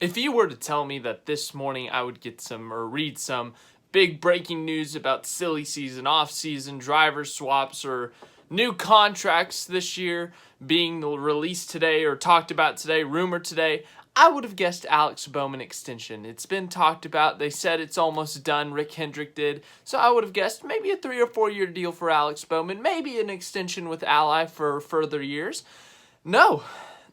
If you were to tell me that this morning I would get some or read some big breaking news about silly season, off season, driver swaps, or new contracts this year being released today or talked about today, rumored today, I would have guessed Alex Bowman extension. It's been talked about. They said it's almost done. Rick Hendrick did. So I would have guessed maybe a 3 or 4 year deal for Alex Bowman, maybe an extension with Ally for further years. No,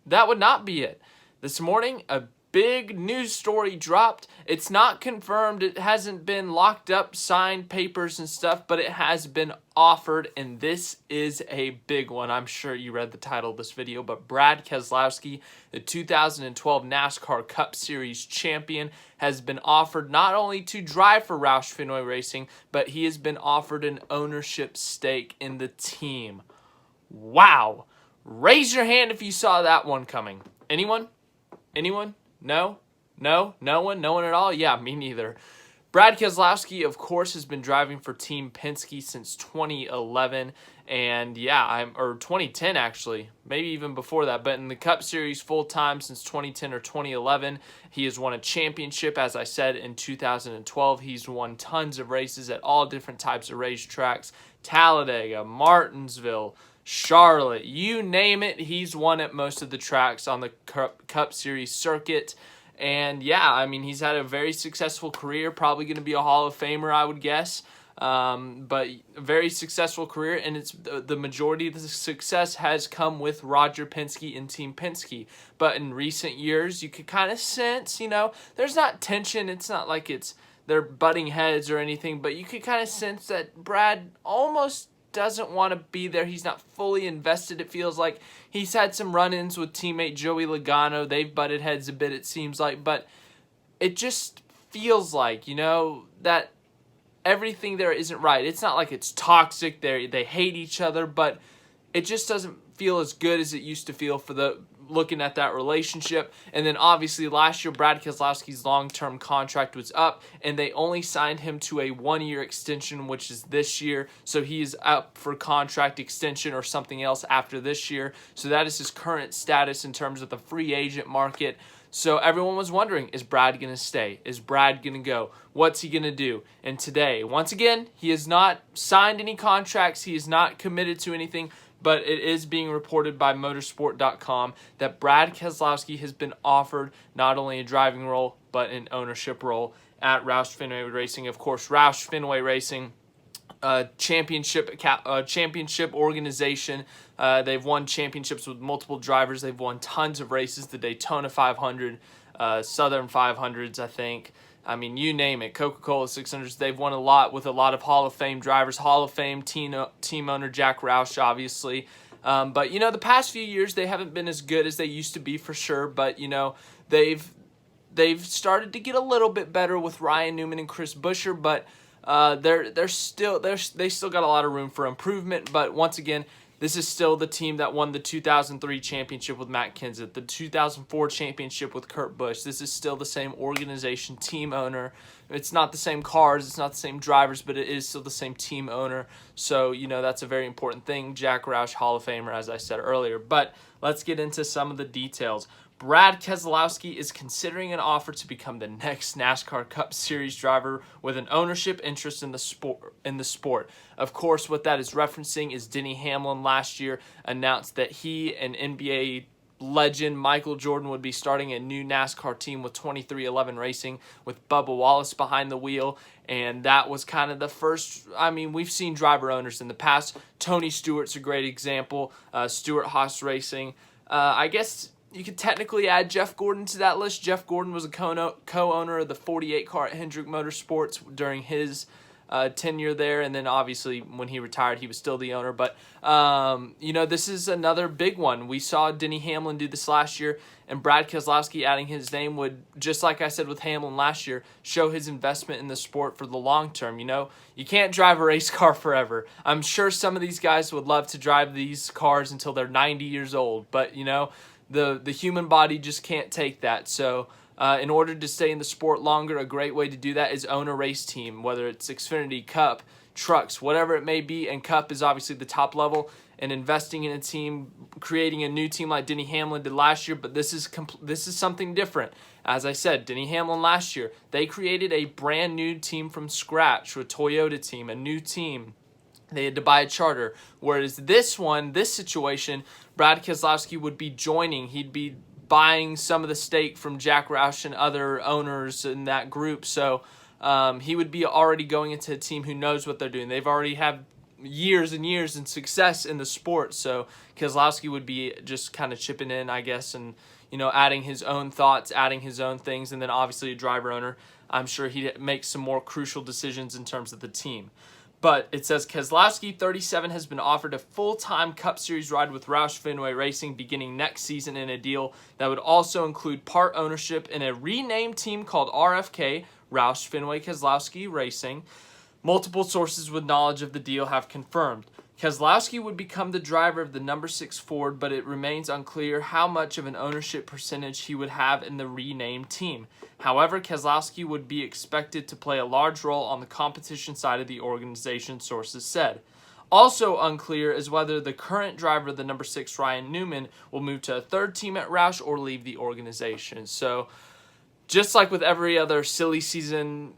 that would not be it. This morning, a big news story dropped. It's not confirmed. It hasn't been locked up, signed papers and stuff, but it has been offered, and this is a big one. I'm sure you read the title of this video, but Brad Keselowski, the 2012 NASCAR Cup Series champion, has been offered not only to drive for Roush Fenway Racing, but he has been offered an ownership stake in the team. Wow. Raise your hand if you saw that one coming. Anyone? Anyone? No? No? No one? No one at all? Yeah, me neither. Brad Keselowski, of course, has been driving for Team Penske since 2011, and or 2010 actually, maybe even before that, but in the Cup Series full-time since 2010 or 2011. He has won a championship, as I said, in 2012. He's won tons of races at all different types of racetracks, Talladega, Martinsville, Charlotte, you name it, he's won at most of the tracks on the Cup Series circuit. And yeah, I mean, he's had a very successful career, probably going to be a Hall of Famer, I would guess. But a very successful career, and it's the majority of the success has come with Roger Penske and Team Penske. But in recent years, you could kind of sense, there's not tension. It's not like they're butting heads or anything, but you could kind of sense that Brad almost doesn't want to be there. He's not fully invested, it feels like. He's had some run-ins with teammate Joey Logano. They've butted heads a bit, it seems like, but it just feels like, that everything there isn't right. It's not like it's toxic, they hate each other, but it just doesn't feel as good as it used to feel for looking at that relationship. And then obviously last year, Brad Keselowski's long-term contract was up, and they only signed him to a 1-year extension, which is this year. So he is up for contract extension or something else after this year. So that is his current status in terms of the free agent market. So everyone was wondering, is Brad going to stay? Is Brad going to go? What's he going to do? And today, once again, he has not signed any contracts. He is not committed to anything. But it is being reported by motorsport.com that Brad Keselowski has been offered not only a driving role, but an ownership role at Roush Fenway Racing. Of course, Roush Fenway Racing, championship organization. They've won championships with multiple drivers. They've won tons of races, the Daytona 500, Southern 500s, I think. I mean, you name it, Coca-Cola 600s, they've won a lot with a lot of Hall of Fame drivers, Hall of Fame team owner Jack Roush, obviously. But, the past few years, they haven't been as good as they used to be for sure. But, they've started to get a little bit better with Ryan Newman and Chris Buescher. But they still got a lot of room for improvement. But once again, this is still the team that won the 2003 championship with Matt Kenseth, the 2004 championship with Kurt Busch. This is still the same organization, team owner. It's not the same cars, it's not the same drivers, but it is still the same team owner. So, that's a very important thing. Jack Roush, Hall of Famer, as I said earlier. But let's get into some of the details. Brad Keselowski is considering an offer to become the next NASCAR Cup Series driver with an ownership interest in the sport. Of course, what that is referencing is Denny Hamlin last year announced that he and NBA legend Michael Jordan would be starting a new NASCAR team with 2311 Racing with Bubba Wallace behind the wheel. And that was kind of the first. I mean, we've seen driver owners in the past. Tony Stewart's a great example. Stewart Haas Racing. I guess you could technically add Jeff Gordon to that list. Jeff Gordon was a co-owner of the 48 car at Hendrick Motorsports during his tenure there, and then obviously when he retired, he was still the owner. But this is another big one. We saw Denny Hamlin do this last year, and Brad Keselowski adding his name would, just like I said with Hamlin last year, show his investment in the sport for the long term. You can't drive a race car forever. I'm sure some of these guys would love to drive these cars until they're 90 years old, but the human body just can't take that. So in order to stay in the sport longer, a great way to do that is own a race team, whether it's Xfinity, Cup, trucks, whatever it may be, and Cup is obviously the top level, and investing in a team, creating a new team like Denny Hamlin did last year, but this is something different. As I said, Denny Hamlin last year, they created a brand new team from scratch, a Toyota team, a new team. They had to buy a charter. Whereas this situation, Brad Keselowski would be joining. He'd be buying some of the stake from Jack Roush and other owners in that group. So he would be already going into a team who knows what they're doing. They've already had years and years and success in the sport. So Keselowski would be just kind of chipping in, I guess, and adding his own thoughts, adding his own things, and then obviously a driver owner. I'm sure he'd make some more crucial decisions in terms of the team. But it says Keselowski, 37, has been offered a full-time Cup Series ride with Roush Fenway Racing beginning next season in a deal that would also include part ownership in a renamed team called RFK, Roush Fenway Keselowski Racing. Multiple sources with knowledge of the deal have confirmed. Keselowski would become the driver of the number 6 Ford, but it remains unclear how much of an ownership percentage he would have in the renamed team. However, Keselowski would be expected to play a large role on the competition side of the organization, sources said. Also unclear is whether the current driver of the number 6, Ryan Newman, will move to a third team at Roush or leave the organization. So, just like with every other silly season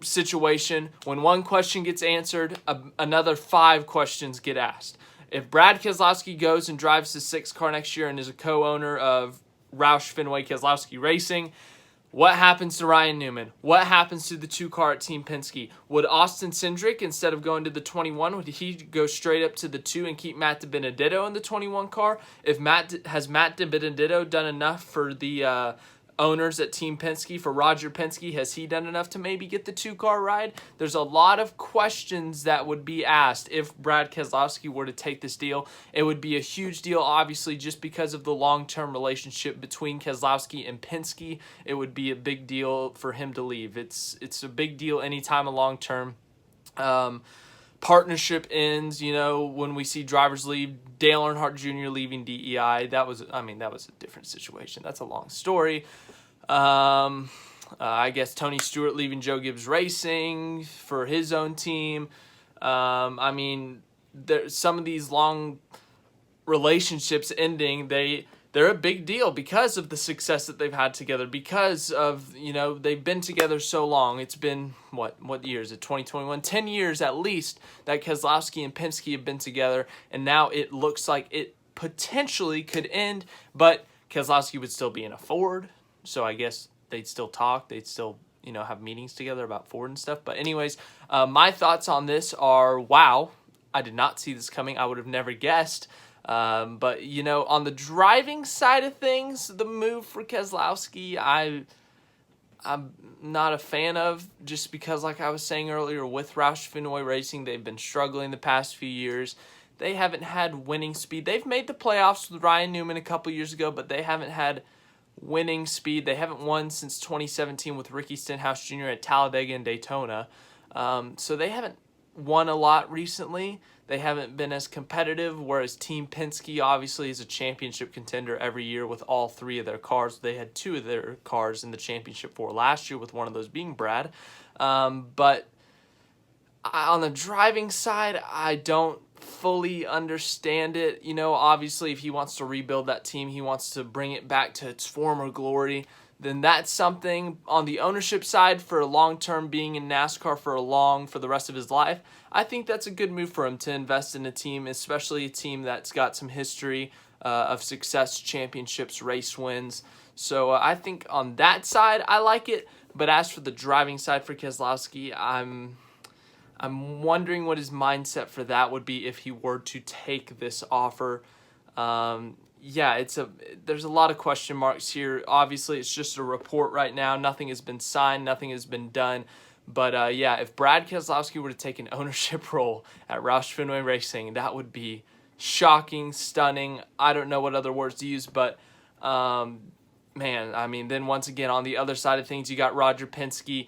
situation, when one question gets answered, another 5 questions get asked. If Brad Keselowski goes and drives the 6 car next year and is a co-owner of Roush Fenway Keselowski Racing, what happens to Ryan Newman? What happens to the 2 car at Team Penske? Would Austin Cindric, instead of going to the 21, would he go straight up to the 2 and keep Matt DiBenedetto in the 21 car? Has Matt DiBenedetto done enough for the owners at Team Penske? For Roger Penske, has he done enough to maybe get the 2 car ride? There's a lot of questions that would be asked if Brad Keselowski were to take this deal. It would be a huge deal, obviously, just because of the long-term relationship between Keselowski and Penske. It would be a big deal for him to leave. It's a big deal anytime a long-term partnership ends. When we see drivers leave, Dale Earnhardt Jr. leaving DEI, that was a different situation. That's a long story. I guess Tony Stewart leaving Joe Gibbs Racing for his own team. Some of these long relationships ending, they're a big deal because of the success that they've had together, because of, they've been together so long. It's been, what year is it, 2021? 10 years at least that Keselowski and Penske have been together, and now it looks like it potentially could end, but Keselowski would still be in a Ford, so I guess they'd still talk. They'd still, have meetings together about Ford and stuff. But anyways, my thoughts on this are, wow, I did not see this coming. I would have never guessed. But, on the driving side of things, the move for Keselowski, I'm not a fan of, just because, like I was saying earlier, with Roush Fenway Racing, they've been struggling the past few years. They haven't had winning speed. They've made the playoffs with Ryan Newman a couple years ago, but they haven't had winning speed. They haven't won since 2017 with Ricky Stenhouse Jr. at Talladega and Daytona. So they haven't won a lot recently. They haven't been as competitive, whereas Team Penske obviously is a championship contender every year with all 3 of their cars. They had 2 of their cars in the championship for last year, with one of those being Brad. But on the driving side, I don't fully understand it. Obviously, if he wants to rebuild that team, he wants to bring it back to its former glory, then that's something. On the ownership side, for a long-term being in NASCAR for the rest of his life, I think that's a good move for him to invest in a team, especially a team that's got some history of success, championships, race wins. So I think on that side, I like it. But as for the driving side for Keselowski, I'm wondering what his mindset for that would be if he were to take this offer. There's a lot of question marks here. Obviously, it's just a report right now. Nothing has been signed. Nothing has been done. But, if Brad Keselowski were to take an ownership role at Roush Fenway Racing, that would be shocking, stunning. I don't know what other words to use, but, then once again, on the other side of things, you got Roger Penske.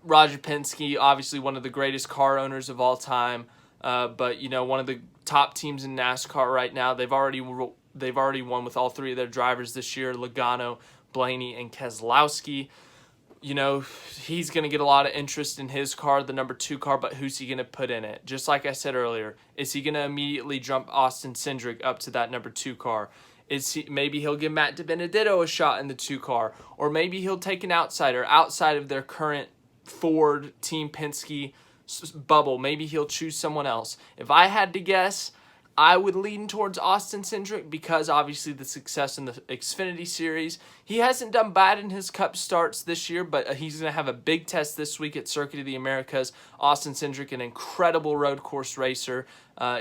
Roger Penske, obviously one of the greatest car owners of all time, but one of the top teams in NASCAR right now. They've already won with all 3 of their drivers this year: Logano, Blaney, and Keselowski. you know, he's going to get a lot of interest in his car, the number 2 car, but who's he going to put in it? Just like I said earlier, is he going to immediately jump Austin Cindric up to that number 2 car? Maybe he'll give Matt DiBenedetto a shot in the 2 car, or maybe he'll take an outsider outside of their current Ford Team Penske bubble. Maybe he'll choose someone else. If I had to guess, I would lean towards Austin Cindric because obviously the success in the Xfinity Series. He hasn't done bad in his Cup starts this year, but he's going to have a big test this week at Circuit of the Americas. Austin Cindric, an incredible road course racer.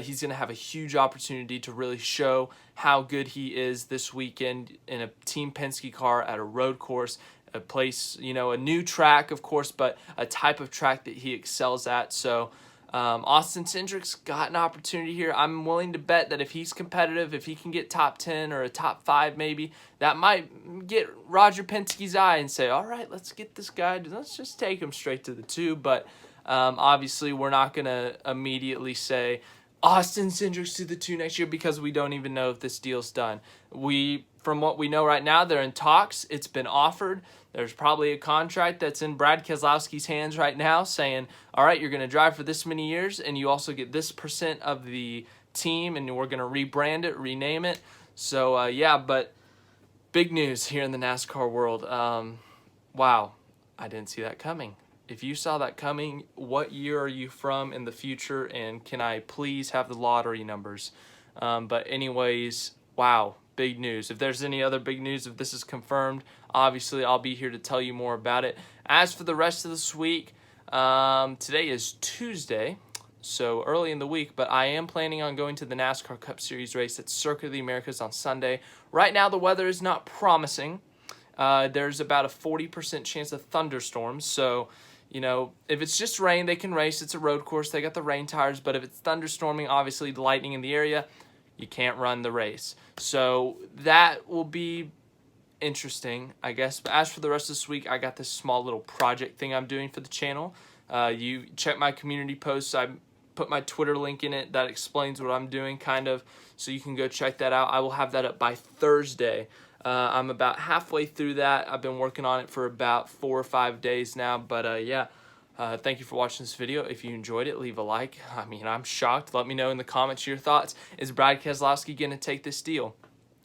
He's going to have a huge opportunity to really show how good he is this weekend in a Team Penske car at a road course. A place, you know, a new track, of course, but a type of track that he excels at. So Austin Cindric's got an opportunity here. I'm willing to bet that if he's competitive, if he can get top 10 or a top 5 maybe, that might get Roger Penske's eye and say, all right, let's get this guy. Let's just take him straight to the 2. But obviously we're not going to immediately say Austin Cindric's to the 2 next year because we don't even know if this deal's done. From what we know right now, they're in talks. It's been offered. There's probably a contract that's in Brad Keselowski's hands right now saying, all right, you're going to drive for this many years, and you also get this % of the team, and we're going to rebrand it, rename it. So, yeah, but big news here in the NASCAR world. Wow, I didn't see that coming. If you saw that coming, what year are you from in the future, and can I please have the lottery numbers? But anyways, wow. Big news. If there's any other big news, if this is confirmed, obviously I'll be here to tell you more about it. As for the rest of this week, today is Tuesday, so early in the week, but I am planning on going to the NASCAR Cup Series race at Circuit of the Americas on Sunday. Right now, the weather is not promising. There's about a 40% chance of thunderstorms, so you know, if it's just rain, they can race. It's a road course. They got the rain tires, but if it's thunderstorming, obviously lightning in the area, you can't run the race. So that will be interesting, I guess. But as for the rest of this week, I got this small little project thing I'm doing for the channel. You check my community posts. I put my Twitter link in it that explains what I'm doing, kind of, so you can go check that out. I will have that up by Thursday. I'm about halfway through that. I've been working on it for about 4 or 5 days now. But yeah. Thank you for watching this video. If you enjoyed it, leave a like. I mean, I'm shocked. Let me know in the comments your thoughts. Is Brad Keselowski going to take this deal?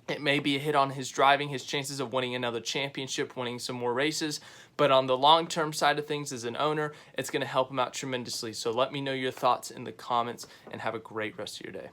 It may be a hit on his driving, his chances of winning another championship, winning some more races. But on the long-term side of things as an owner, it's going to help him out tremendously. So let me know your thoughts in the comments and have a great rest of your day.